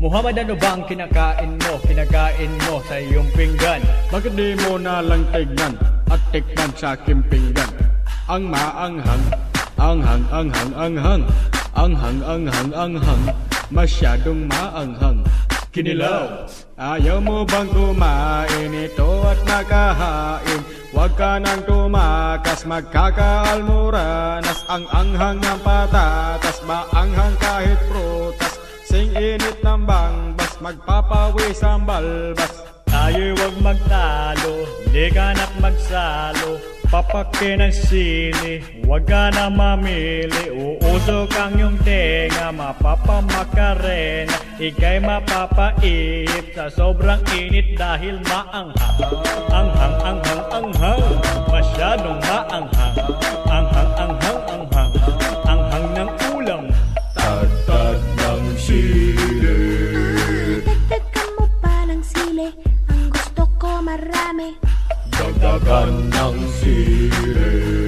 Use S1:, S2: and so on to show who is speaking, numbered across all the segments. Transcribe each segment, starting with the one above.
S1: Muhammad, ano ba ang kinakain mo? Kinakain mo sa iyong pinggan.
S2: Bakit di mo na lang tignan at tikman sa aking pinggan? Ang maanghang, anghang, anghang, anghang, anghang, anghang, anghang, masyadong maanghang.
S1: Kinilaw.
S2: Ayaw mo bang kumain ito at nakahain? Huwag ka nang tumakas, magkakaalmoranas. Ang anghang ng patatas, maanghang kahit prutas. Sing init ng bangbas, magpapawis ang balbas.
S1: Tayo'y huwag magtalo, ligan at magsalo. Papake ng sili, huwag ka na mamili. Uusok ang iyong tenga, mapapamakarena. Ika'y mapapaihip sa sobrang init dahil maanghang. Anghang, anghang, anghang, masyadong maanghang. Anghang, anghang, anghang, anghang ng ulam.
S2: Tatad ng sili.
S3: Dagdagan mo pa ng sili, ang gusto ko marami.
S2: Dagdagan ng sili.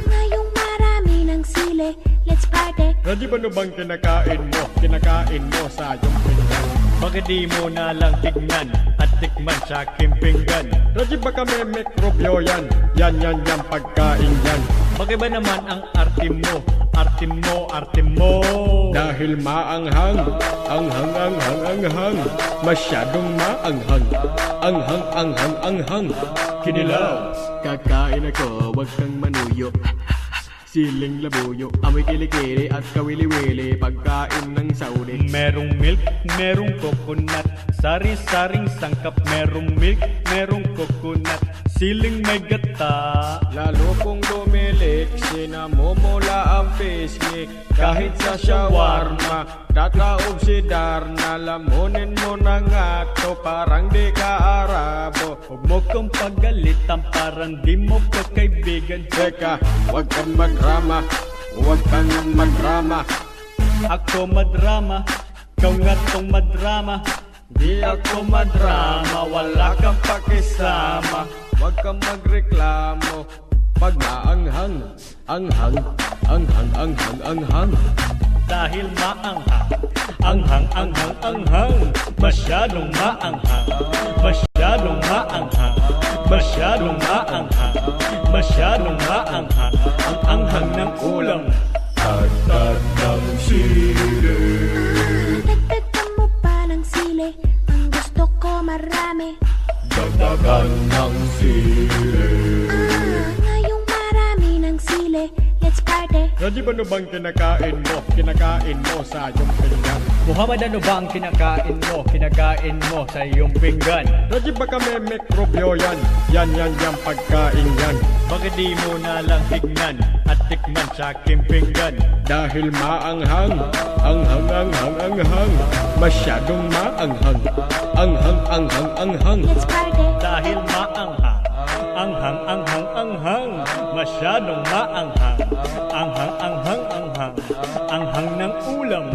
S3: Ngayong marami ng sili, let's party.
S2: Ready ba na bang kinakain mo? Kinakain mo sa iyong pinggan.
S1: Bakit di mo na lang tignan at tikman sa aking pinggan?
S2: Ready ba kami mikrobyo yan? Yan, yan, yan, pagkain yan.
S1: Bakit ba naman ang arte mo? Arte mo, arte mo.
S2: Dahil maanghang, anghang, anghang, anghang, masyadong maanghang. Anghang, anghang, anghang,
S1: Kinilaw.
S2: Kakain ako, wag kang manuyo. Siling labuyo, amoy kilikili at kawili-wili. Pagkain ng Saudi.
S1: Merong milk, merong coconut, sari-saring sangkap. Merong milk, merong coconut, siling may gata.
S2: Lalo kung dumilik, sinamumula ang pisngi. Kahit sa shawarma, tataob si Darna. Lamunin mo na nga to, parang di ka Arabo.
S1: Huwag mo kang pagalitan, parang di mo ka kaibigan.
S2: Teka, wag kang madrama, wag kang madrama.
S1: Ako madrama, ikaw nga tong madrama.
S2: Di ako madrama, wala kang pakisama. Wag kang magreklamo pag maanghang, anghang, anghang, anghang, anghang.
S1: Dahil maanghang, anghang, anghang, anghang, masyadong maanghang, masyadong maanghang, masyadong maanghang, masyadong maanghang, ang anghang ng ulam.
S2: Tatad ng sili.
S3: Dagdagan mo pa ng sili, ang gusto ko marami.
S2: Dagdagan ng sili.
S3: Ngayong marami ng sili, let's party.
S2: Ready ba na bang kinakain mo? Kinakain mo sa iyong pinggan.
S1: Muhammad, ano ba ang kinakain mo? Kinakain mo sa iyong pinggan.
S2: Ready ba kami mikrobyo yan? Yan, yan, yan, pagkain yan.
S1: Bakit di mo na lang tignan at tikman sa aking pinggan?
S2: Dahil maanghang, anghang, anghang, anghang, masyadong maanghang. Anghang, anghang, anghang.
S3: Let's party.
S1: Dahil maanghang, anghang, anghang, anghang, masyadong maanghang. Anghang, anghang, anghang, anghang ng ulam.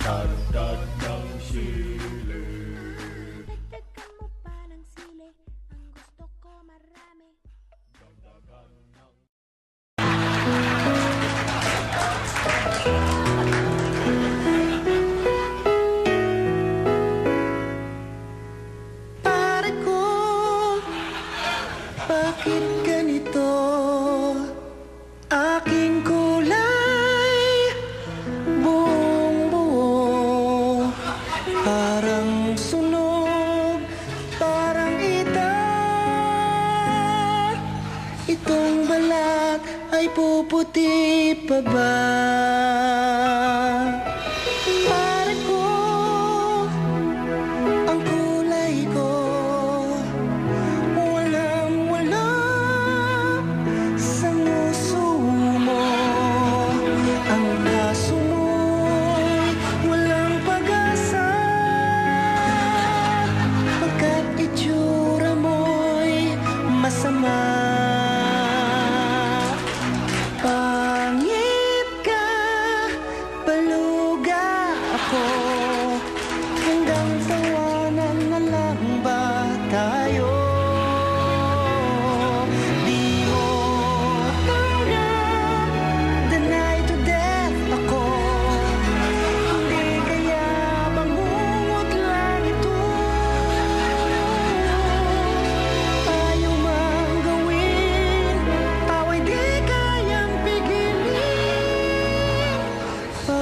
S2: Tatad ng sili.
S3: Dagdagan mo pa ng sili, ang gusto ko marami.
S4: Pare ko, bakit ganito? Aking kulay, buong buo. Parang sunog, parang ita. Itong balat ay puputi pa ba? Bakit ganito? Aking kulay, buong buo. Parang sunog, parang ita. Itong balat ay puputi pa ba? Bakit ganito? Aking kulay, buong buo. Parang sunog, parang ita. Itong balat ay puputi pa ba? Bakit ganito? Aking kulay, buong buo. Parang sunog, parang ita. Itong balat ay puputi pa ba?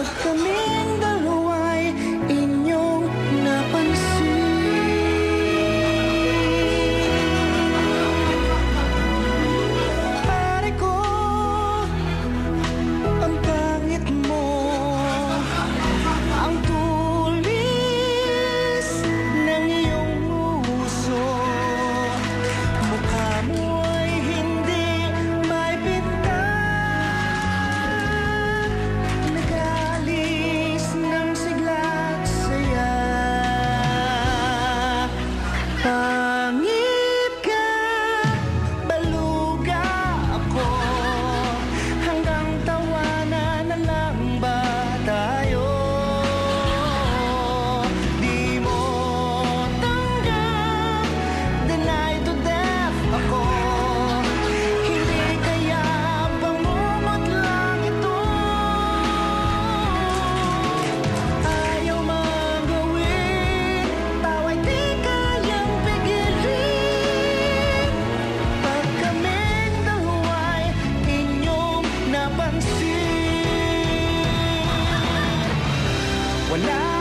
S4: Pag kaming dalawa'y inyong napansin. Pare ko, ang pangit mo, ang tulis ng iyong uso, mukha mo ay hindi may pinta, nag-aalis ng sigla't saya. Pangit ka, baluga ako, hanggang tawanan na lang ba tayo? Di mo tanggap, deny to death ako, hindi kaya bangungot lang ito. Ayaw mang gawin, tawa'y di kayang pigilin. Pag kaming dalawa'y inyong napansin, wala